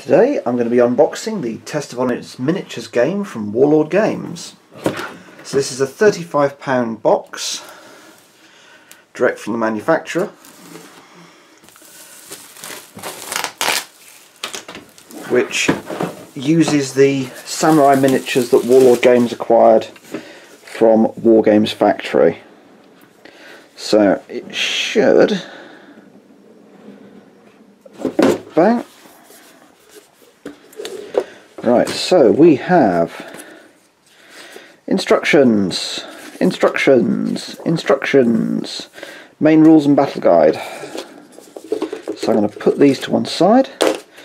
Today I'm going to be unboxing the Test of Honour's miniatures game from Warlord Games. So this is a £35 box, direct from the manufacturer, which uses the samurai miniatures that Warlord Games acquired from War Games Factory. So it should, bang. Right, so we have instructions, main rules and battle guide. So I'm going to put these to one side,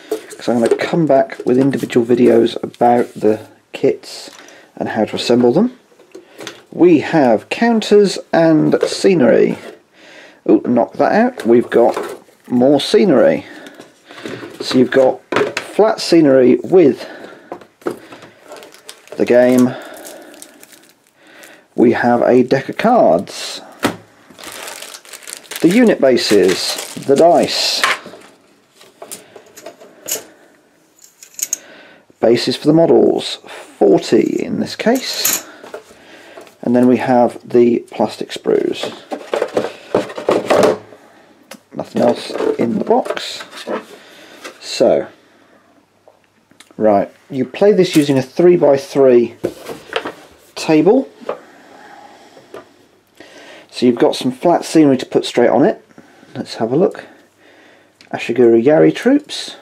because I'm going to come back with individual videos about the kits and how to assemble them. We have counters and scenery. Oh, knock that out. We've got more scenery. So you've got flat scenery with the game. We have a deck of cards, the unit bases, the dice, bases for the models, 40 in this case, and then we have the plastic sprues. Nothing else in the box. So, right, you play this using a 3x3 table. So you've got some flat scenery to put straight on it. Let's have a look. Ashiguru Yari troops.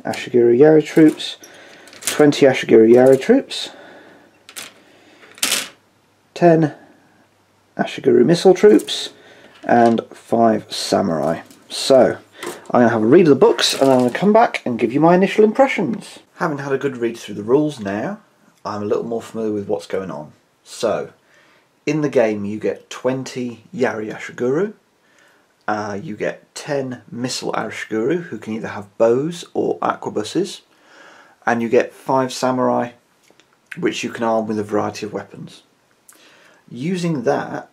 Ashiguru Yari troops. 20 Ashiguru Yari troops. 10 Ashiguru missile troops. And 5 samurai. So, I'm going to have a read of the books and I'm going to come back and give you my initial impressions. Having had a good read through the rules now, I'm a little more familiar with what's going on. So, in the game you get 20 Yari Ashiguru, you get 10 missile Ashiguru who can either have bows or arquebuses, and you get 5 samurai which you can arm with a variety of weapons. Using that,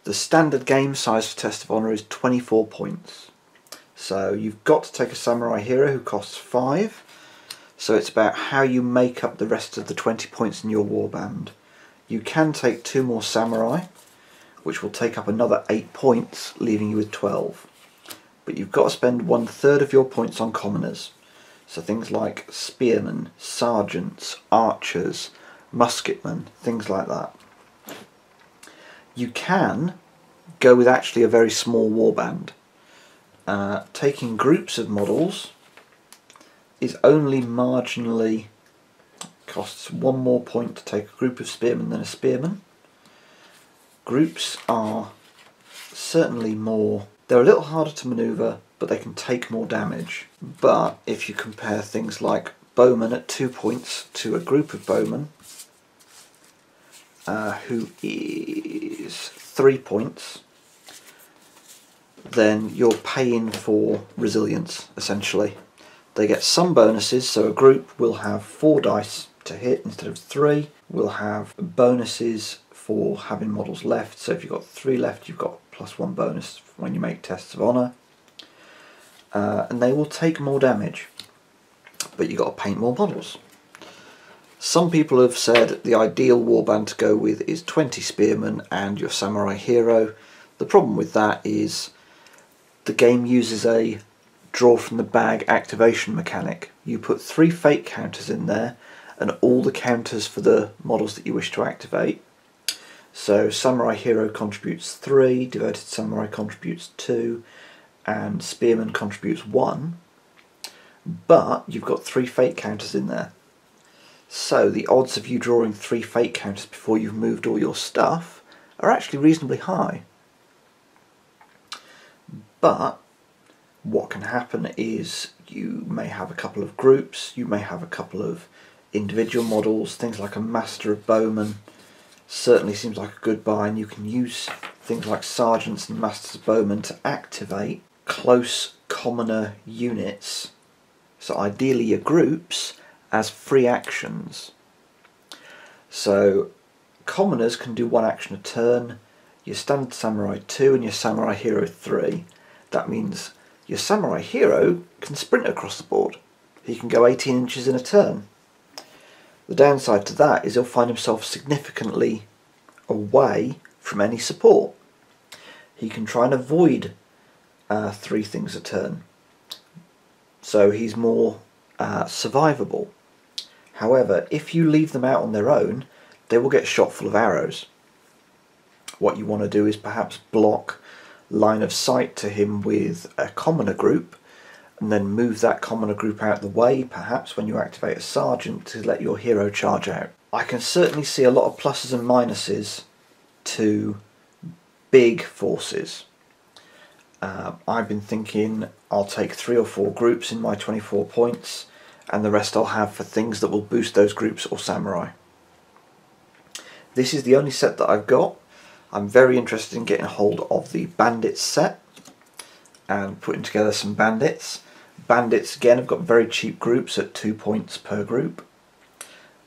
the standard game size for Test of Honour is 24 points. So you've got to take a samurai hero who costs 5, so it's about how you make up the rest of the 20 points in your warband. You can take 2 more samurai, which will take up another 8 points, leaving you with 12. But you've got to spend 1/3 of your points on commoners, so things like spearmen, sergeants, archers, musketmen, things like that. You can go with actually a very small warband. Taking groups of models is only marginally, costs 1 more point to take a group of spearmen than a spearman. Groups are certainly more, they're a little harder to manoeuvre, but they can take more damage. But if you compare things like bowmen at 2 points to a group of bowmen, who is 3 points, then you're paying for resilience, essentially. They get some bonuses, so a group will have 4 dice to hit instead of 3. We'll have bonuses for having models left, so if you've got 3 left, you've got +1 bonus when you make Tests of Honour. And they will take more damage, but you've got to paint more models. Some people have said the ideal warband to go with is 20 spearmen and your samurai hero. The problem with that is the game uses a draw from the bag activation mechanic. You put 3 fate counters in there and all the counters for the models that you wish to activate. So samurai hero contributes 3, devoted samurai contributes 2, and spearman contributes 1. But you've got 3 fate counters in there. So the odds of you drawing 3 fate counters before you've moved all your stuff are actually reasonably high. But what can happen is you may have a couple of groups, you may have a couple of individual models, things like a Master of Bowmen certainly seems like a good buy, and you can use things like Sergeants and Masters of Bowmen to activate close commoner units, so ideally your groups, as free actions. So commoners can do 1 action a turn, your standard samurai 2 and your samurai hero 3. That means Your samurai hero can sprint across the board. He can go 18 inches in a turn. The downside to that is he'll find himself significantly away from any support. He can try and avoid 3 things a turn, so he's more survivable. However, if you leave them out on their own, they will get shot full of arrows. What you want to do is perhaps block line of sight to him with a commoner group, and then move that commoner group out of the way, perhaps when you activate a sergeant, to let your hero charge out. I can certainly see a lot of pluses and minuses to big forces. I've been thinking I'll take 3 or 4 groups in my 24 points, and the rest I'll have for things that will boost those groups or samurai. This is the only set that I've got. I'm very interested in getting hold of the bandits set and putting together some bandits. Bandits again have got very cheap groups at 2 points per group.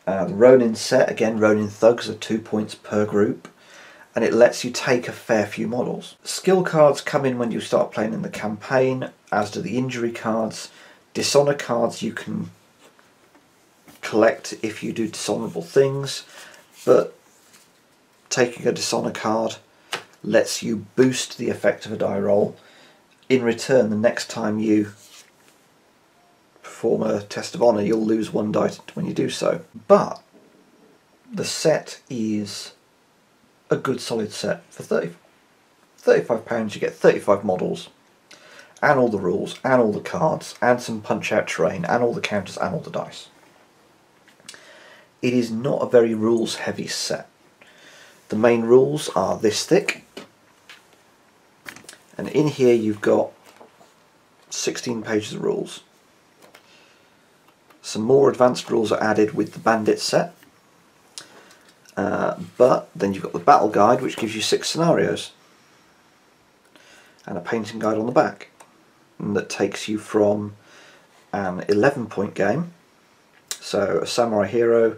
The Ronin set, again Ronin thugs are 2 points per group, and it lets you take a fair few models. Skill cards come in when you start playing in the campaign, as do the injury cards. Dishonour cards you can collect if you do dishonourable things, but taking a dishonour card lets you boost the effect of a die roll. In return, the next time you perform a test of honour, you'll lose 1 die when you do so. But the set is a good solid set. For £35 you get 35 models, and all the rules, and all the cards, and some punch out terrain, and all the counters, and all the dice. It is not a very rules heavy set. The main rules are this thick, and in here you've got 16 pages of rules. Some more advanced rules are added with the bandit set, but then you've got the battle guide, which gives you 6 scenarios, and a painting guide on the back, and that takes you from an 11-point game, so a samurai hero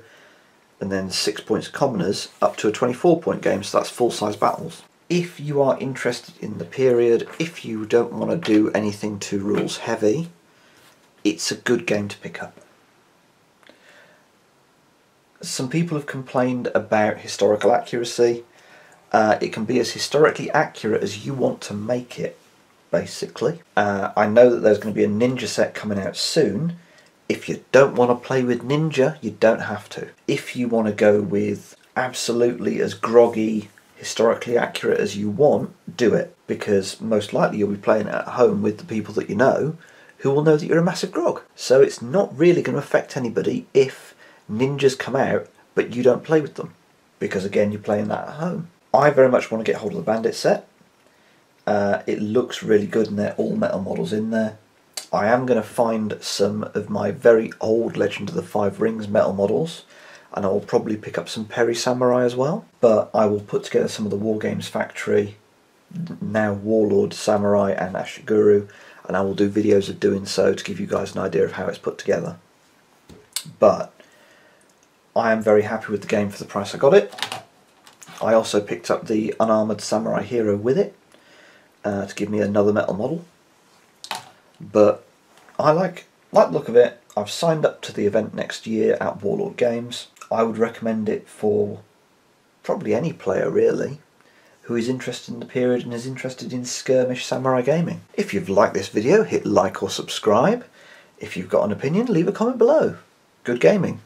and then 6 points of commoners, up to a 24-point game, so that's full-size battles. If you are interested in the period, if you don't want to do anything too rules heavy, it's a good game to pick up. Some people have complained about historical accuracy. It can be as historically accurate as you want to make it, basically. I know that there's going to be a ninja set coming out soon. If you don't want to play with ninja, you don't have to. If you want to go with absolutely as groggy, historically accurate as you want, do it. Because most likely you'll be playing it at home with the people that you know, who will know that you're a massive grog. So it's not really going to affect anybody if ninjas come out, but you don't play with them. Because again, you're playing that at home. I very much want to get hold of the bandit set. It looks really good, and they're all metal models in there. I am going to find some of my very old Legend of the Five Rings metal models, and I will probably pick up some Peri Samurai as well, but I will put together some of the Wargames Factory, now Warlord Samurai and Ashiguru, and I will do videos of doing so to give you guys an idea of how it's put together. But I am very happy with the game for the price I got it. I also picked up the Unarmoured Samurai Hero with it, to give me another metal model. But I like the look of it. I've signed up to the event next year at Warlord Games. I would recommend it for probably any player really who is interested in the period and is interested in skirmish samurai gaming. If you've liked this video, hit like or subscribe. If you've got an opinion, leave a comment below. Good gaming.